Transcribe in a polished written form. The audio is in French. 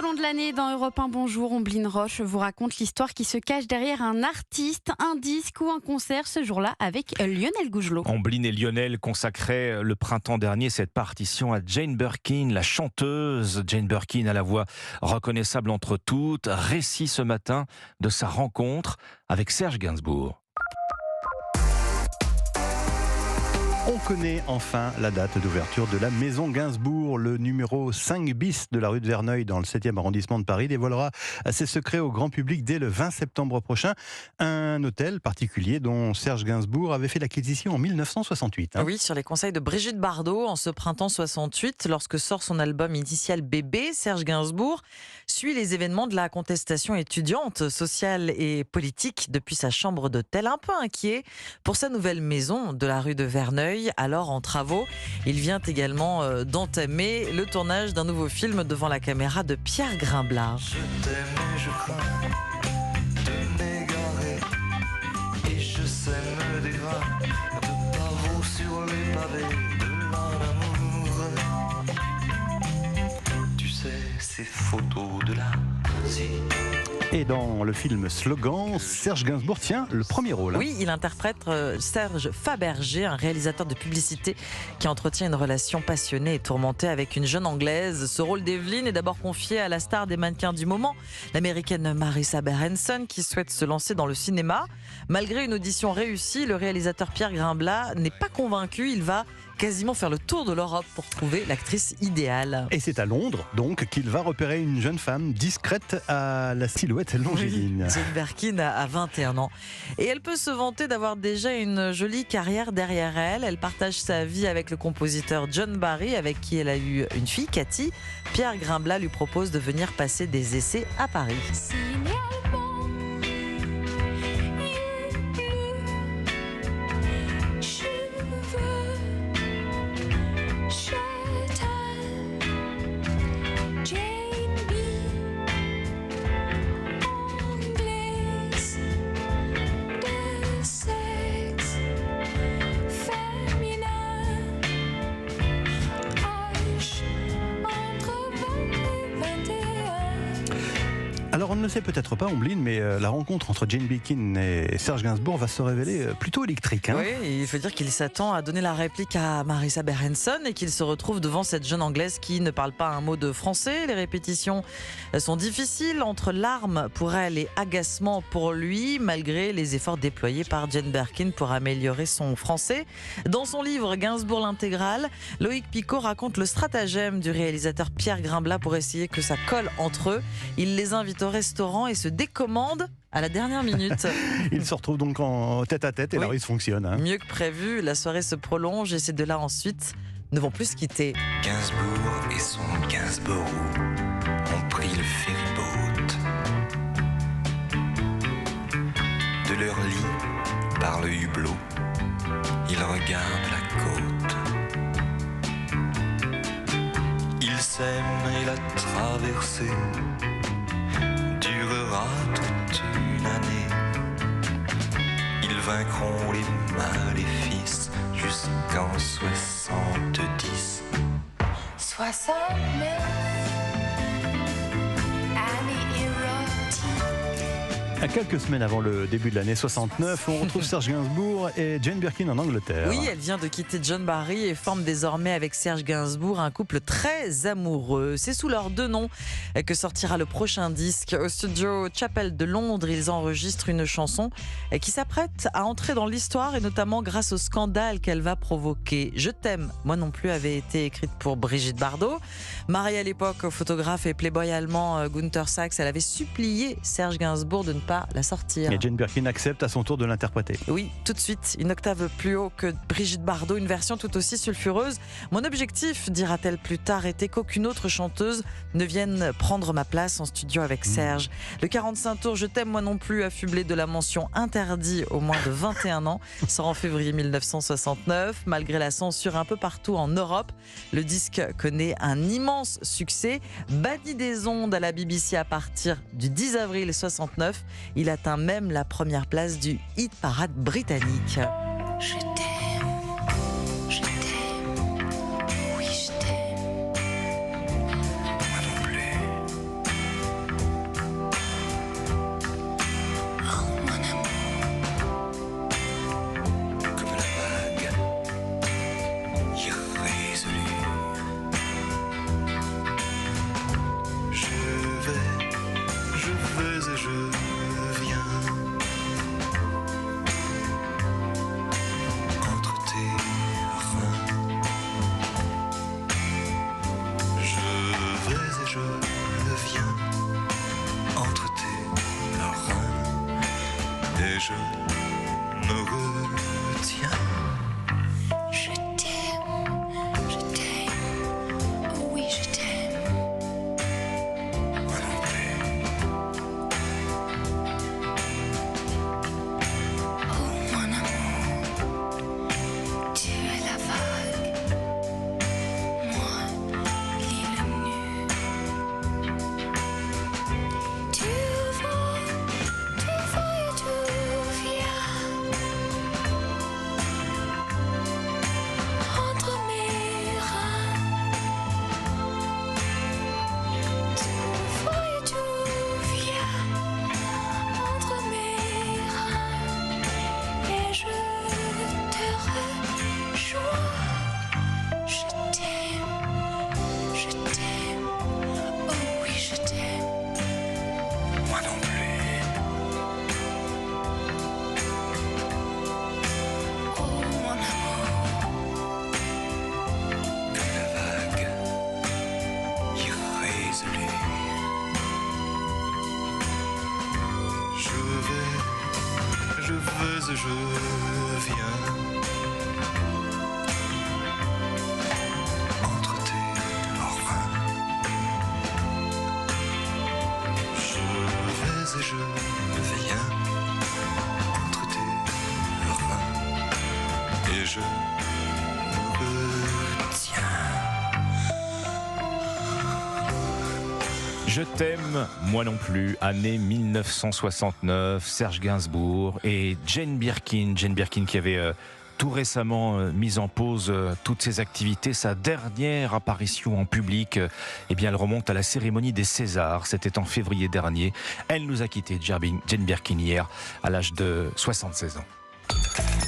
long de l'année, dans Europe 1 Bonjour, Omblin Roche vous raconte l'histoire qui se cache derrière un artiste, un disque ou un concert ce jour-là avec Lionel Gougelot. Omblin et Lionel consacraient le printemps dernier cette partition à Jane Birkin, la chanteuse. Jane Birkin à la voix reconnaissable entre toutes. Récit ce matin de sa rencontre avec Serge Gainsbourg. On connaît enfin la date d'ouverture de la Maison Gainsbourg. Le numéro 5 bis de la rue de Verneuil dans le 7e arrondissement de Paris dévoilera ses secrets au grand public dès le 20 septembre prochain. Un hôtel particulier dont Serge Gainsbourg avait fait l'acquisition en 1968. Oui, sur les conseils de Brigitte Bardot en ce printemps 68, lorsque sort son album initial Bébé, Serge Gainsbourg suit les événements de la contestation étudiante, sociale et politique depuis sa chambre d'hôtel, un peu inquiet pour sa nouvelle maison de la rue de Verneuil, alors en travaux. Il vient également d'entamer le tournage d'un nouveau film devant la caméra de Pierre Grimblat. Je t'aime et je crains de m'égarer et je sème des grains de pavot sur les pavés de l'amour. Tu sais, ces photos de la cité. Et dans le film Slogan, Serge Gainsbourg tient le premier rôle. Oui, il interprète Serge Fabergé, un réalisateur de publicité qui entretient une relation passionnée et tourmentée avec une jeune Anglaise. Ce rôle d'Evelyne est d'abord confié à la star des mannequins du moment, l'américaine Marisa Berenson, qui souhaite se lancer dans le cinéma. Malgré une audition réussie, le réalisateur Pierre Grimblat n'est pas convaincu. Il va quasiment faire le tour de l'Europe pour trouver l'actrice idéale. Et c'est à Londres, donc, qu'il va repérer une jeune femme discrète à la silhouette longiligne. Jane Birkin a 21 ans. Et elle peut se vanter d'avoir déjà une jolie carrière derrière elle. Elle partage sa vie avec le compositeur John Barry, avec qui elle a eu une fille, Cathy. Pierre Grimblat lui propose de venir passer des essais à Paris. Alors on ne le sait peut-être pas, Omblin, mais la rencontre entre Jane Birkin et Serge Gainsbourg va se révéler plutôt électrique. Oui, il faut dire qu'il s'attend à donner la réplique à Marisa Berenson et qu'il se retrouve devant cette jeune Anglaise qui ne parle pas un mot de français. Les répétitions sont difficiles, entre larmes pour elle et agacement pour lui, malgré les efforts déployés par Jane Birkin pour améliorer son français. Dans son livre Gainsbourg l'intégrale, Loïc Picot raconte le stratagème du réalisateur Pierre Grimblat pour essayer que ça colle entre eux. Il les invite au restaurant et se décommande à la dernière minute. Ils se retrouvent donc en tête-à-tête et Oui. la ruse fonctionne. Mieux que prévu, la soirée se prolonge et ces deux-là ensuite ne vont plus se quitter. Gainsbourg et son Gainsborough ont pris le ferryboat. De leur lit, par le hublot, ils regardent la côte. Ils s'aiment et la traversée durera toute une année. Ils vaincront les maléfices jusqu'en 70. 69 année érotique. À quelques semaines avant le début de l'année 69, on retrouve Serge Gainsbourg et Jane Birkin en Angleterre. Oui, elle vient de quitter John Barry et forme désormais avec Serge Gainsbourg un couple très amoureux. C'est sous leurs deux noms que sortira le prochain disque. Au studio Chapel de Londres, ils enregistrent une chanson qui s'apprête à entrer dans l'histoire et notamment grâce au scandale qu'elle va provoquer. Je t'aime, moi non plus, avait été écrite pour Brigitte Bardot. Mariée à l'époque au photographe et playboy allemand Günther Sachs, elle avait supplié Serge Gainsbourg de ne pas la sortir. Et Jane Birkin accepte à son tour de l'interpréter. Oui, tout de suite, une octave plus haut que Brigitte Bardot, une version tout aussi sulfureuse. Mon objectif, dira-t-elle plus tard, était qu'aucune autre chanteuse ne vienne prendre ma place en studio avec Serge. Le 45 tours Je t'aime moi non plus, affublé de la mention interdit aux moins de 21 ans, sort en février 1969. Malgré la censure un peu partout en Europe, le disque connaît un immense succès. Banni des ondes à la BBC à partir du 10 avril 69, il atteint même la première place du hit parade britannique. Je t'aime, oui je t'aime. Moi non plus. et je me retiens. Je t'aime, oh oui je t'aime. Moi non plus. Oh mon amour, tu es la vague, moi l'île nue. Tu vas et tu viens entre mes reins. Tu vas et tu viens entre mes reins et je te rejoins. Je t'aime, oh oui je t'aime. Moi non plus. Oh mon amour, Comme la vague irrésolue. Je veux et je viens entre tes reins. Je vais et je viens entre tes reins et je me retiens. Je t'aime, moi non plus, année 1969, Serge Gainsbourg et Jane Birkin. Jane Birkin qui avait tout récemment mis en pause toutes ses activités. Sa dernière apparition en public, eh bien, elle remonte à la cérémonie des Césars. C'était en février dernier. Elle nous a quitté, Jane Birkin, hier, à l'âge de 76 ans.